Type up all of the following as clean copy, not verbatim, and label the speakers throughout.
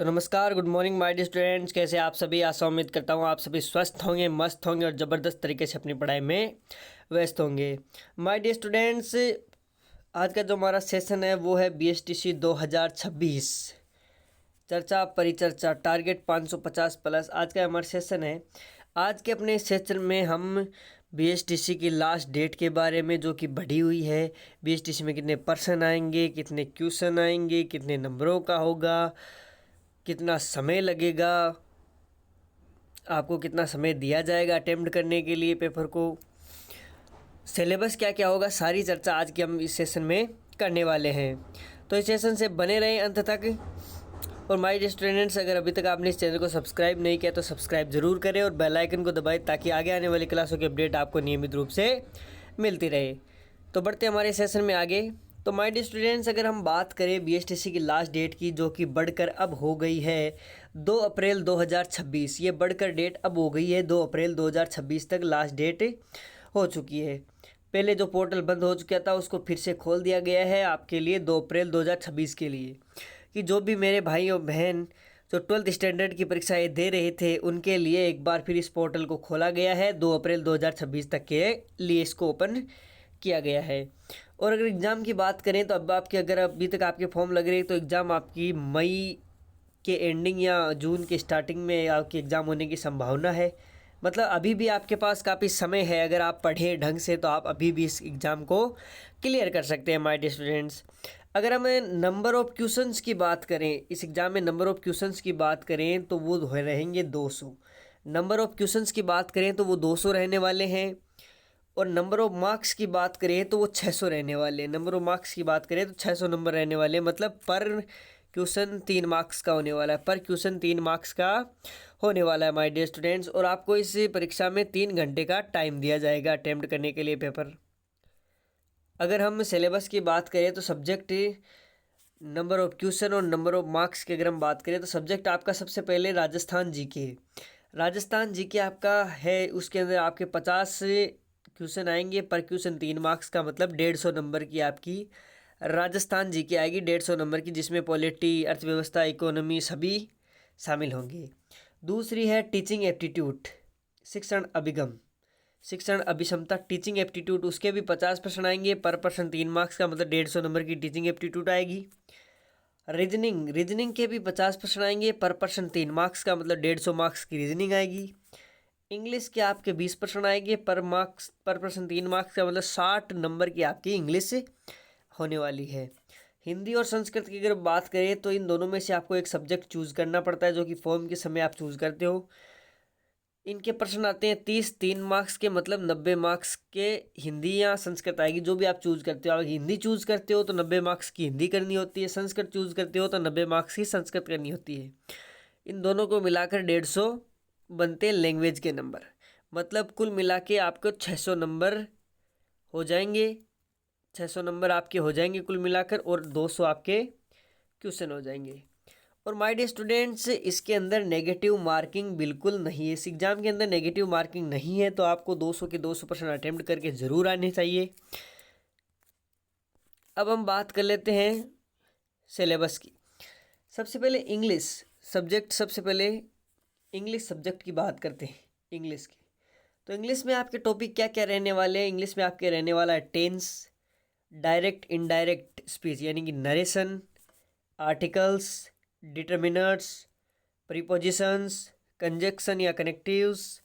Speaker 1: तो नमस्कार, good morning my dear students. कैसे आप सभी? आशा उम्मीद करता हूँ आप सभी स्वस्थ होंगे, मस्त होंगे और ज़बरदस्त तरीके से अपनी पढ़ाई में व्यस्त होंगे। माय डियर स्टूडेंट्स, आज का जो हमारा सेशन है वो है BSTC 2026 चर्चा परिचर्चा टारगेट 550 प्लस। आज का हमारा सेशन है। आज के अपने सेशन में हम BSTC की लास्ट डेट के बारे में, जो कि बढ़ी हुई है, BSTC में कितने पर्सन आएंगे, कितने क्वेश्चन आएंगे, कितने नंबरों का होगा, कितना समय लगेगा, आपको कितना समय दिया जाएगा अटेम्प्ट करने के लिए पेपर को, सिलेबस क्या क्या होगा, सारी चर्चा आज की हम इस सेशन में करने वाले हैं। तो इस सेशन से बने रहें अंत तक। और माय डियर स्टूडेंट्स, अगर अभी तक आपने इस चैनल को सब्सक्राइब नहीं किया तो सब्सक्राइब जरूर करें और बेल आइकन को दबाएं ताकि आगे आने वाली क्लासों की अपडेट आपको नियमित रूप से मिलती रहे। तो बढ़ते हमारे सेशन में आगे। तो माय डियर स्टूडेंट्स, अगर हम बात करें BSTC की लास्ट डेट की, जो कि बढ़कर अब हो गई है 2 अप्रैल 2026। ये बढ़कर डेट अब हो गई है 2 अप्रैल 2026 तक लास्ट डेट हो चुकी है। पहले जो पोर्टल बंद हो चुका था उसको फिर से खोल दिया गया है आपके लिए 2 अप्रैल 2026 के लिए, कि जो भी मेरे भाई और बहन जो 12th स्टैंडर्ड की परीक्षाएं दे रहे थे उनके लिए एक बार फिर इस पोर्टल को खोला गया है। 2 अप्रैल 2026 तक के लिए इसको ओपन किया गया है। और अगर एग्ज़ाम की बात करें तो अब आपके, अगर अभी तक आपके फॉर्म लग रहे हैं तो एग्ज़ाम आपकी मई के एंडिंग या जून के स्टार्टिंग में आपके एग्ज़ाम होने की संभावना है। मतलब अभी भी आपके पास काफ़ी समय है। अगर आप पढ़ें ढंग से तो आप अभी भी इस एग्ज़ाम को क्लियर कर सकते हैं माय डियर स्टूडेंट्स। अगर हम नंबर ऑफ़ क्वेश्चंस की बात करें, इस एग्ज़ाम में नंबर ऑफ़ क्वेश्चंस की बात करें तो वो रहेंगे 200। नंबर ऑफ़ क्वेश्चंस की बात करें तो वो 200 रहने वाले हैं। और नंबर ऑफ मार्क्स की बात करें तो वो 600 रहने वाले हैं। नंबर ऑफ मार्क्स की बात करें तो 600 नंबर रहने वाले हैं। मतलब पर क्वेश्चन 3 मार्क्स का होने वाला है। पर क्वेश्चन 3 मार्क्स का होने वाला है माय डियर स्टूडेंट्स। और आपको इस परीक्षा में 3 घंटे का टाइम दिया जाएगा अटेम्प्ट करने के लिए पेपर। अगर हम सिलेबस की बात करें तो सब्जेक्ट, नंबर ऑफ क्वेश्चन और नंबर ऑफ मार्क्स की अगर हम बात करें तो सब्जेक्ट आपका सबसे पहले राजस्थान जीके। राजस्थान जीके आपका है, उसके अंदर आपके 50 क्वेश्चन आएंगे। पर क्वेश्चन 3 मार्क्स का, मतलब 150 नंबर की आपकी राजस्थान जीके आएगी, 150 नंबर की, जिसमें पॉलिटी, अर्थव्यवस्था, इकोनॉमी सभी शामिल होंगे। दूसरी है टीचिंग एप्टीट्यूड, शिक्षण अभिगम, शिक्षण अभिक्षमता, टीचिंग एप्टीट्यूड, उसके भी 50% आएंगे। पर पर्सन 3 मार्क्स का, मतलब 150 नंबर की टीचिंग एप्टीट्यूड आएगी। रीजनिंग, रीजनिंग के भी 50% आएंगे। पर पर्सन 3 मार्क्स का, मतलब 150 मार्क्स की रीजनिंग आएगी। इंग्लिश के आपके 20% आएंगे। पर पर्सन 3 मार्क्स का, मतलब 60 नंबर की आपकी इंग्लिश होने वाली है। हिंदी और संस्कृत की अगर बात करें तो इन दोनों में से आपको एक सब्जेक्ट चूज़ करना पड़ता है, जो कि फॉर्म के समय आप चूज़ करते हो। इनके प्रश्न आते हैं 30 3 मार्क्स के, मतलब 90 मार्क्स के हिंदी या संस्कृत आएगी, जो भी आप चूज़ करते हो। अगर हिंदी चूज़ करते हो तो 90 मार्क्स की हिंदी करनी होती है, संस्कृत चूज़ करते हो तो 90 मार्क्स की संस्कृत करनी होती है। इन दोनों को मिलाकर 150 बनते हैं लैंग्वेज के नंबर। मतलब कुल मिला के आपको 600 नंबर हो जाएंगे। 600 नंबर आपके हो जाएंगे कुल मिलाकर, और 200 आपके क्वेश्चन हो जाएंगे। और माय डियर स्टूडेंट्स, इसके अंदर नेगेटिव मार्किंग बिल्कुल नहीं है। इस एग्ज़ाम के अंदर नेगेटिव मार्किंग नहीं है, तो आपको 200 के 200% अटेम्प्ट करके ज़रूर आने चाहिए। अब हम बात कर लेते हैं सिलेबस की। सबसे पहले इंग्लिश सब्जेक्ट, सबसे पहले इंग्लिश सब्जेक्ट की बात करते हैं। इंग्लिश की तो इंग्लिश में आपके टॉपिक क्या क्या रहने वाले हैं? इंग्लिश में आपके रहने वाला है टेंस, डायरेक्ट इनडायरेक्ट स्पीच यानी कि narration, articles, determiners, prepositions, conjunction या connectives,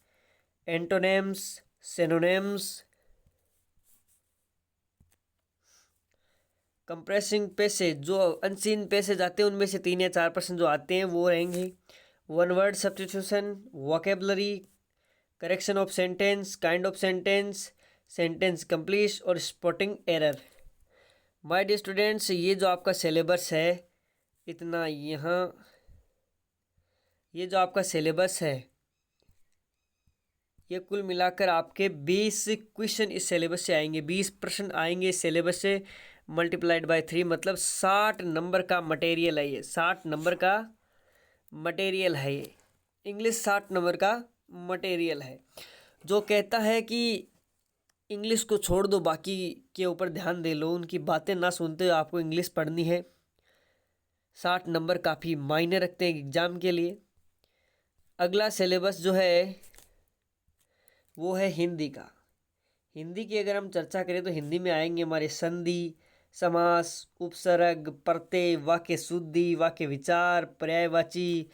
Speaker 1: antonyms, synonyms, compressing passage, जो अनसीन पैसेज आते हैं उनमें से 3 या 4% जो आते हैं वो रहेंगे। One word substitution, vocabulary, correction of sentence, kind of sentence, sentence complete और spotting error. My dear students, ये जो आपका सिलेबस है इतना, यहाँ ये जो आपका सिलेबस है ये कुल मिलाकर आपके 20 क्वेश्चन इस सिलेबस से आएंगे। 20 प्रश्न आएंगे इस सिलेबस से, मल्टीप्लाइड बाय 3, मतलब 60 नंबर का मटेरियल है ये। 60 नंबर का मटेरियल है ये। इंग्लिश 60 नंबर का मटेरियल है। जो कहता है कि इंग्लिश को छोड़ दो, बाकी के ऊपर ध्यान दे लो, उनकी बातें ना सुनते हो, आपको इंग्लिश पढ़नी है, 60 नंबर काफ़ी मायने रखते हैं एग्ज़ाम के लिए। अगला सिलेबस जो है वो है हिंदी का। हिंदी की अगर हम चर्चा करें तो हिंदी में आएंगे हमारे संधि, समास, उपसर्ग, प्रत्यय, वाक्य शुद्धि, वाक्य विचार, पर्यायवाची,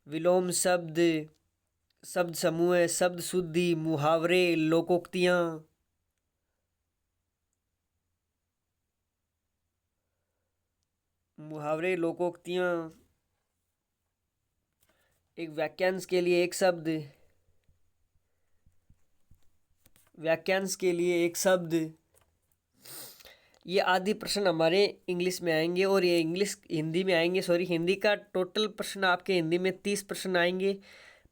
Speaker 1: विलोम शब्द, शब्द समूह, शब्द शुद्धि, मुहावरे, लोकोक्तियाँ, लोकोक्तियाँ, एक वाक्यांश के लिए एक शब्द, वाक्यांश के लिए एक शब्द, ये आदि प्रश्न हमारे इंग्लिश में आएंगे और ये हिंदी में आएंगे। हिंदी का टोटल प्रश्न आपके हिंदी में 30 प्रश्न आएंगे।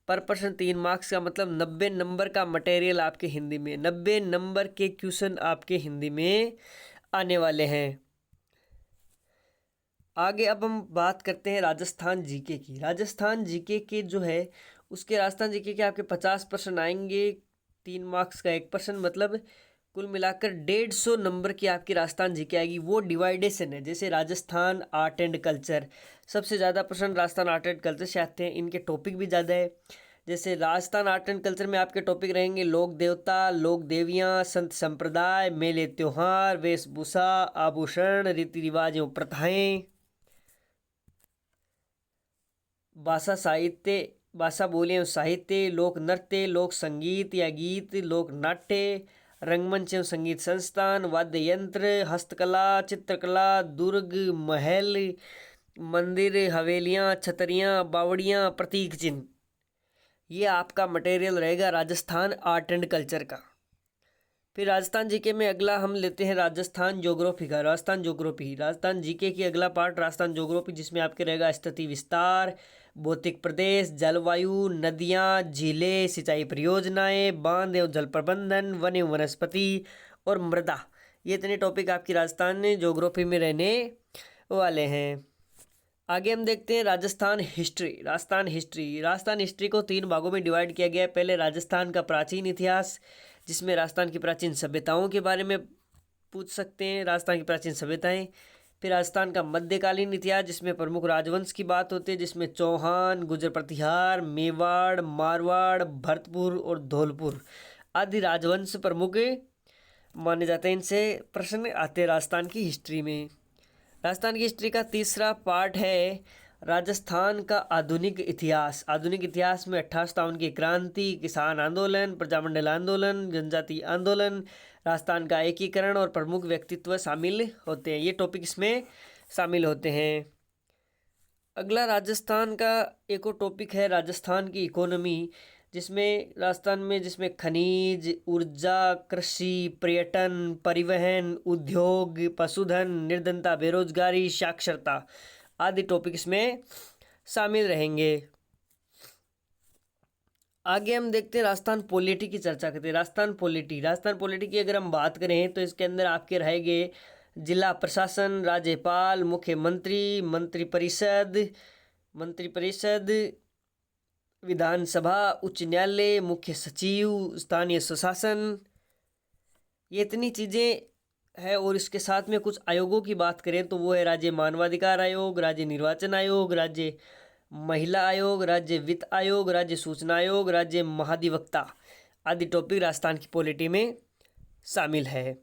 Speaker 1: पर प्रश्न 3 मार्क्स का, मतलब 90 नंबर का मटेरियल आपके हिंदी में, 90 नंबर के क्वेश्चन आपके हिंदी में आने वाले हैं। आगे अब हम बात करते हैं राजस्थान जीके की। राजस्थान जीके के जो है उसके राजस्थान जीके के आपके 50 प्रश्न आएंगे, 3 मार्क्स का 1 प्रश्न, मतलब कुल मिलाकर 150 नंबर की आपकी राजस्थान जीके आएगी। वो डिवाइडेशन है, जैसे राजस्थान आर्ट एंड कल्चर, सबसे ज़्यादा प्रश्न राजस्थान आर्ट एंड कल्चर से आते हैं, इनके टॉपिक भी ज़्यादा है। जैसे राजस्थान आर्ट एंड कल्चर में आपके टॉपिक रहेंगे लोक देवता, लोक देवियाँ, संत संप्रदाय, मेले त्योहार, वेशभूषा, आभूषण, रीति रिवाज एवं प्रथाएं, भाषा साहित्य, भाषा बोली एवं साहित्य, लोक नृत्य, लोक संगीत या गीत, लोक नाट्य, रंगमंच एवं संगीत संस्थान, वाद्य यंत्र, हस्तकला, चित्रकला, दुर्ग, महल, मंदिर, हवेलियाँ, छतरियाँ, बावड़ियाँ, प्रतीक चिन्ह, ये आपका मटेरियल रहेगा राजस्थान आर्ट एंड कल्चर का। फिर राजस्थान जीके में अगला हम लेते हैं राजस्थान ज्योग्राफी का। राजस्थान ज्योग्राफी, राजस्थान जीके की अगला पार्ट राजस्थान ज्योग्राफी, जिसमें आपके रहेगा स्थिति विस्तार, भौतिक प्रदेश, जलवायु, नदियाँ, झीलें, सिंचाई परियोजनाएं, बांध एवं जल प्रबंधन, वन एवं वनस्पति और मृदा, ये इतने टॉपिक आपकी राजस्थान ज्योग्राफी में रहने वाले हैं। आगे हम देखते हैं राजस्थान हिस्ट्री। राजस्थान हिस्ट्री को 3 भागों में डिवाइड किया गया है। पहले राजस्थान का प्राचीन इतिहास, जिसमें राजस्थान की प्राचीन सभ्यताओं के बारे में पूछ सकते हैं, राजस्थान की प्राचीन सभ्यताएं। फिर राजस्थान का मध्यकालीन इतिहास, जिसमें प्रमुख राजवंश की बात होती है, जिसमें चौहान, गुर्जर प्रतिहार, मेवाड़, मारवाड़, भरतपुर और धौलपुर आदि राजवंश प्रमुख माने जाते हैं। इनसे प्रश्न आते हैं राजस्थान की हिस्ट्री में। राजस्थान की हिस्ट्री का तीसरा पार्ट है राजस्थान का आधुनिक इतिहास। आधुनिक इतिहास में 1857 की क्रांति, किसान आंदोलन, प्रजामंडल आंदोलन, जनजाति आंदोलन, राजस्थान का एकीकरण और प्रमुख व्यक्तित्व शामिल होते हैं। ये टॉपिक इसमें शामिल होते हैं। अगला राजस्थान का एक और टॉपिक है राजस्थान की इकोनॉमी, जिसमें खनिज, ऊर्जा, कृषि, पर्यटन, परिवहन, उद्योग, पशुधन, निर्धनता, बेरोजगारी, साक्षरता आदि टॉपिक इसमें शामिल रहेंगे। आगे हम देखते हैं राजस्थान पॉलिटी की चर्चा करते हैं। राजस्थान पॉलिटी की अगर हम बात करें तो इसके अंदर आपके रहेंगे जिला प्रशासन, राज्यपाल, मुख्यमंत्री, मंत्रिपरिषद, विधानसभा, उच्च न्यायालय, मुख्य सचिव, स्थानीय स्वशासन, ये इतनी चीज़ें हैं। और इसके साथ में कुछ आयोगों की बात करें तो वो है राज्य मानवाधिकार आयोग, राज्य निर्वाचन आयोग, राज्य महिला आयोग, राज्य वित्त आयोग, राज्य सूचना आयोग, राज्य महाधिवक्ता आदि टॉपिक राजस्थान की पॉलिटी में शामिल है।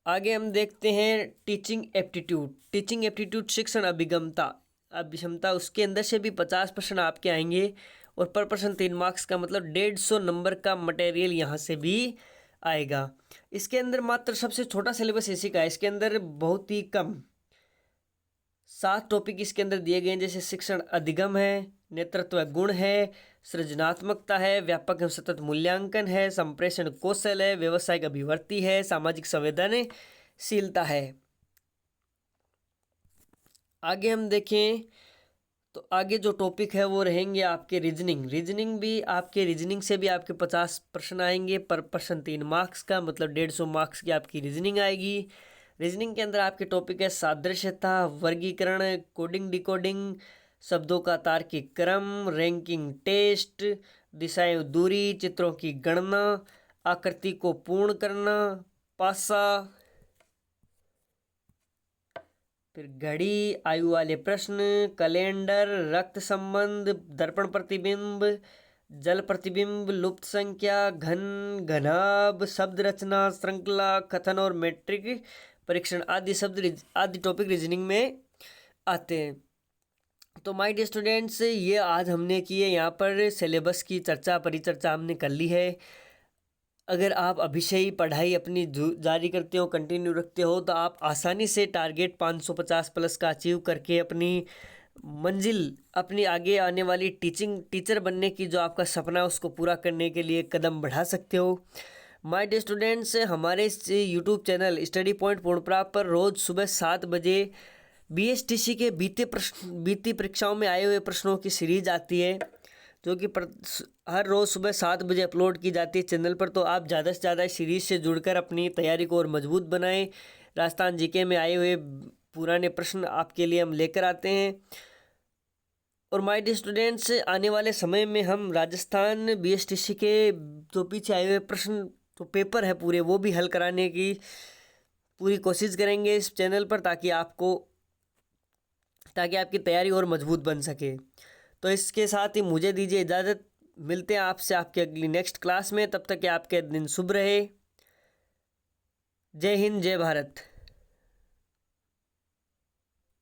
Speaker 1: आगे हम देखते हैं टीचिंग एप्टीट्यूड शिक्षण अभिक्षमता, उसके अंदर से भी 50 प्रश्न आपके आएंगे और पर प्रश्न 3 मार्क्स का, मतलब 150 नंबर का मटेरियल यहाँ से भी आएगा। इसके अंदर मात्र सबसे छोटा सिलेबस इसी का है। इसके अंदर बहुत ही कम 7 टॉपिक इसके अंदर दिए गए हैं, जैसे शिक्षण अधिगम है, नेतृत्व गुण है, सृजनात्मकता है, व्यापक एवं सतत मूल्यांकन है, संप्रेषण कौशल है, व्यावसायिक अभिवृत्ति है, सामाजिक संवेदनशीलता है। आगे हम देखें तो आगे जो टॉपिक है वो रहेंगे आपके रीजनिंग से भी आपके 50 प्रश्न आएंगे, पर प्रश्न 3 मार्क्स का, मतलब 150 मार्क्स की आपकी रीजनिंग आएगी। रीजनिंग के अंदर आपके टॉपिक है सादृश्यता, वर्गीकरण, कोडिंग डिकोडिंग, शब्दों का तार्किक क्रम, रैंकिंग टेस्ट, दिशाएं दूरी, चित्रों की गणना, आकृति को पूर्ण करना, पासा, फिर घड़ी, आयु वाले प्रश्न, कैलेंडर, रक्त संबंध, दर्पण प्रतिबिंब, जल प्रतिबिंब, लुप्त संख्या, घन, घनाभ, शब्द रचना, श्रृंखला, कथन और मैट्रिक परीक्षण आदि टॉपिक रीजनिंग में आते हैं। तो माय डियर स्टूडेंट्स, ये आज हमने किए यहाँ पर सिलेबस की परिचर्चा हमने कर ली है। अगर आप अभी से ही पढ़ाई अपनी जारी करते हो, कंटिन्यू रखते हो, तो आप आसानी से टारगेट 550 प्लस का अचीव करके अपनी मंजिल, अपनी आगे आने वाली टीचर बनने की जो आपका सपना है उसको पूरा करने के लिए कदम बढ़ा सकते हो। माय डियर स्टूडेंट्स, हमारे इस यूट्यूब चैनल स्टडी पॉइंट पूर्ण प्राप्त पर रोज़ सुबह 7 बजे BSTC के बीती परीक्षाओं में आए हुए प्रश्नों की सीरीज आती है, जो कि हर रोज़ सुबह 7 बजे अपलोड की जाती है चैनल पर। तो आप ज़्यादा से ज़्यादा इस सीरीज से जुड़कर अपनी तैयारी को और मजबूत बनाएं। राजस्थान जीके में आए हुए पुराने प्रश्न आपके लिए हम लेकर आते हैं। और माय डियर स्टूडेंट्स, आने वाले समय में हम राजस्थान BSTC के जो पीछे आए हुए प्रश्न, जो पेपर है पूरे, वो भी हल कराने की पूरी कोशिश करेंगे इस चैनल पर, ताकि आपकी तैयारी और मजबूत बन सके। तो इसके साथ ही मुझे दीजिए इजाज़त। मिलते हैं आपसे आपके अगली नेक्स्ट क्लास में। तब तक आपके दिन शुभ रहे। जय हिंद, जय भारत।